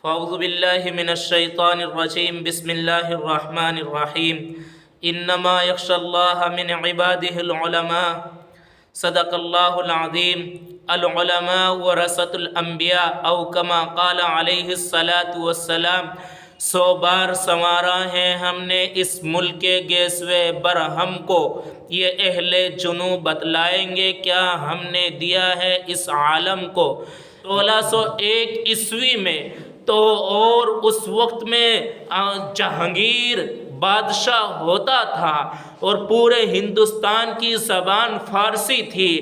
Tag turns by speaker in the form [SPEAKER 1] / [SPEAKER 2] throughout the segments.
[SPEAKER 1] فاعوذ باللہ من الشیطان الرجیم بسم اللہ الرحمن الرحیم انما یخشی اللہ من عبادہ العلماء صدق اللہ العظیم العلماء ورثۃ الانبیاء او کما قال علیہ الصلاۃ والسلام 100 بار سنوارا ہے ہم نے اس ملک کے گیسوے برہم کو، یہ اہل جنوب بتلائیں گے کیا ہم نے دیا ہے اس عالم کو۔ 1601 عیسوی میں تو اور اس وقت میں جہانگیر بادشاہ ہوتا تھا اور پورے ہندوستان کی زبان فارسی تھی،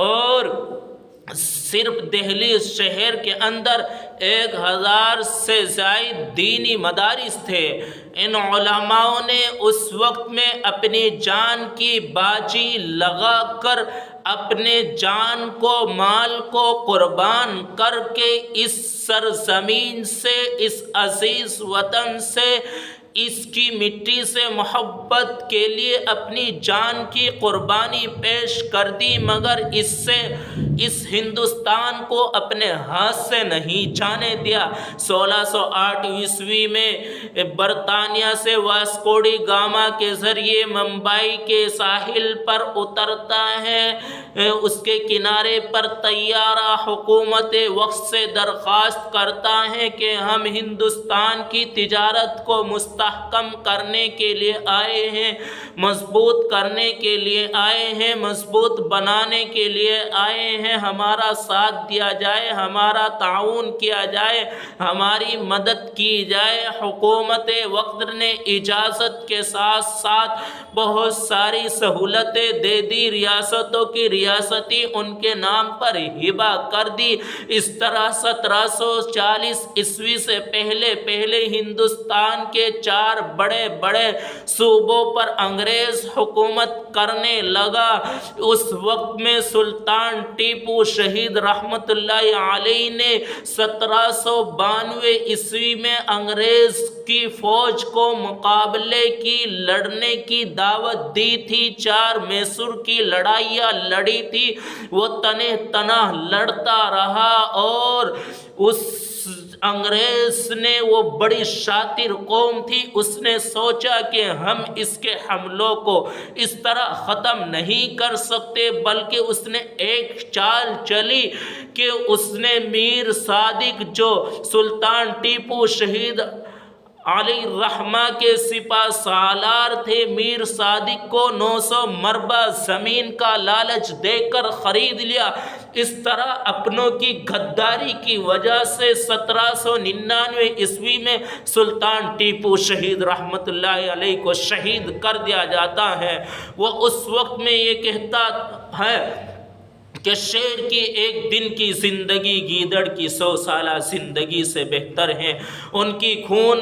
[SPEAKER 1] اور صرف دہلی شہر کے اندر 1000 سے زائد دینی مدارس تھے۔ ان علماؤں نے اس وقت میں اپنی جان کی باجی لگا کر، اپنے جان کو مال کو قربان کر کے اس سرزمین سے، اس عزیز وطن سے، اس کی مٹی سے محبت کے لیے اپنی جان کی قربانی پیش کر دی، مگر اس سے اس ہندوستان کو اپنے ہاتھ سے نہیں جانے دیا۔ 1608 عیسوی میں برطانیہ سے واسکو ڈی گاما کے ذریعے ممبئی کے ساحل پر اترتا ہے۔ اس کے کنارے پر طیارہ حکومت وقت سے درخواست کرتا ہے کہ ہم ہندوستان کی تجارت کو مستحکم کرنے کے لیے آئے ہیں، مضبوط کرنے کے لیے آئے ہیں، مضبوط بنانے کے لیے آئے ہیں، ہمارا ساتھ دیا جائے، ہمارا تعاون کیا جائے، ہماری مدد کی جائے۔ حکومت وقت نے اجازت کے ساتھ ساتھ بہت ساری سہولتیں دے دی، ریاستوں کی ریاستی ان کے نام پر ہبہ کر دی۔ اس طرح 1740 عیسوی سے پہلے ہندوستان کے 4 بڑے بڑے صوبوں پر انگریز حکومت کرنے لگا۔ اس وقت میں سلطان ٹیپو شہید رحمت اللہ علیہ نے 1792 عیسوی میں انگریز کی فوج کو مقابلے کی لڑنے کی دعوت دی تھی۔ 4 میسور کی لڑائیاں لڑی تھی، وہ تنہ تنہ لڑتا رہا، اور اس انگریز نے، وہ بڑی شاطر قوم تھی، اس نے سوچا کہ ہم اس کے حملوں کو اس طرح ختم نہیں کر سکتے، بلکہ اس نے ایک چال چلی کہ اس نے میر صادق، جو سلطان ٹیپو شہید علی الرحمہ کے سپہ سالار تھے، میر صادق کو 900 مربع زمین کا لالچ دے کر خرید لیا۔ اس طرح اپنوں کی غداری کی وجہ سے 1799 عیسوی میں سلطان ٹیپو شہید رحمت اللہ علیہ کو شہید کر دیا جاتا ہے۔ وہ اس وقت میں یہ کہتا ہے کہ شیر کی ایک دن کی زندگی گیدڑ کی 100 سالہ زندگی سے بہتر ہے۔ ان کی خون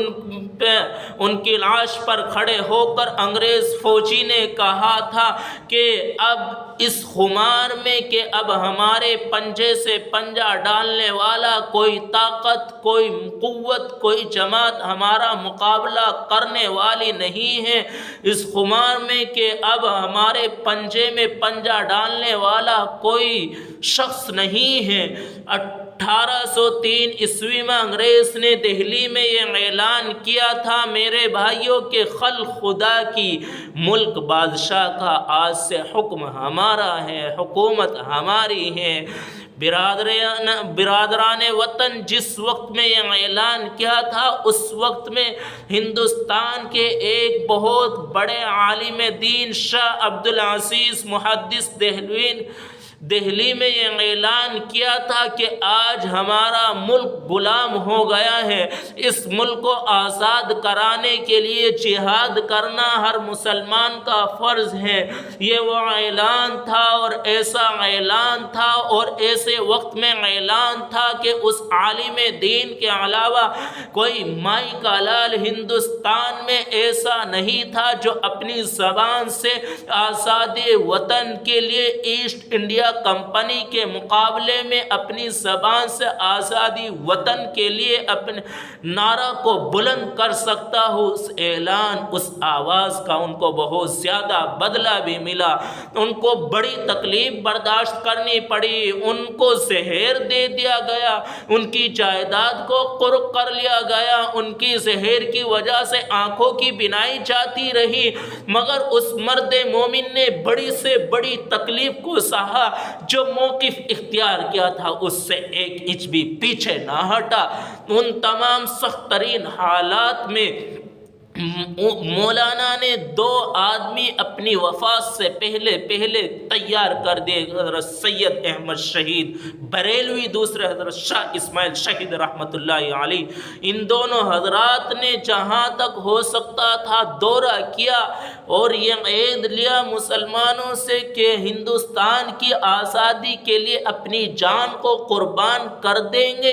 [SPEAKER 1] پہ، ان کی لاش پر کھڑے ہو کر انگریز فوجی نے کہا تھا کہ اب اس خمار میں کہ اب ہمارے پنجے سے پنجہ ڈالنے والا کوئی طاقت، کوئی قوت، کوئی جماعت ہمارا مقابلہ کرنے والی نہیں ہے۔ اس خمار میں کہ اب ہمارے پنجے میں پنجہ ڈالنے والا کوئی شخص نہیں ہے۔ 1803 عیسوی میں انگریز نے دہلی میں یہ اعلان کیا تھا، میرے بھائیوں کے خلق خدا کی، ملک بادشاہ کا، آج سے حکم ہمارا ہے، حکومت ہماری ہے۔ برادران وطن، جس وقت میں یہ اعلان کیا تھا، اس وقت میں ہندوستان کے ایک بہت بڑے عالم دین شاہ عبدالعزیز محدث دہلی میں یہ اعلان کیا تھا کہ آج ہمارا ملک غلام ہو گیا ہے، اس ملک کو آزاد کرانے کے لیے جہاد کرنا ہر مسلمان کا فرض ہے۔ یہ وہ اعلان تھا، اور ایسا اعلان تھا، اور ایسے وقت میں اعلان تھا کہ اس عالم دین کے علاوہ کوئی مائی کا لال ہندوستان میں ایسا نہیں تھا جو اپنی زبان سے آزادی وطن کے لیے ایسٹ انڈیا انڈیا کمپنی کے مقابلے میں اپنی زبان سے آزادی وطن کے لیے اپنے نعرہ کو بلند کر سکتا ہوں، اس اعلان، اس آواز کا ان کو بہت زیادہ بدلہ بھی ملا۔ ان کو بڑی تکلیف برداشت کرنی پڑی، ان کو زہر دے دیا گیا، ان کی جائیداد کو قرق کر لیا گیا، ان کی زہر کی وجہ سے آنکھوں کی بینائی جاتی رہی، مگر اس مرد مومن نے بڑی سے بڑی تکلیف کو سہا، جو موقف اختیار کیا تھا اس سے ایک انچ بھی پیچھے نہ ہٹا۔ ان تمام سخت ترین حالات میں مولانا نے 2 آدمی اپنی وفات سے پہلے تیار کر دیے، حضرت سید احمد شہید بریلوی، دوسرے حضرت شاہ اسماعیل شہید رحمۃ اللہ علیہ۔ ان دونوں حضرات نے جہاں تک ہو سکتا تھا دورہ کیا اور یہ عہد لیا مسلمانوں سے کہ ہندوستان کی آزادی کے لیے اپنی جان کو قربان کر دیں گے۔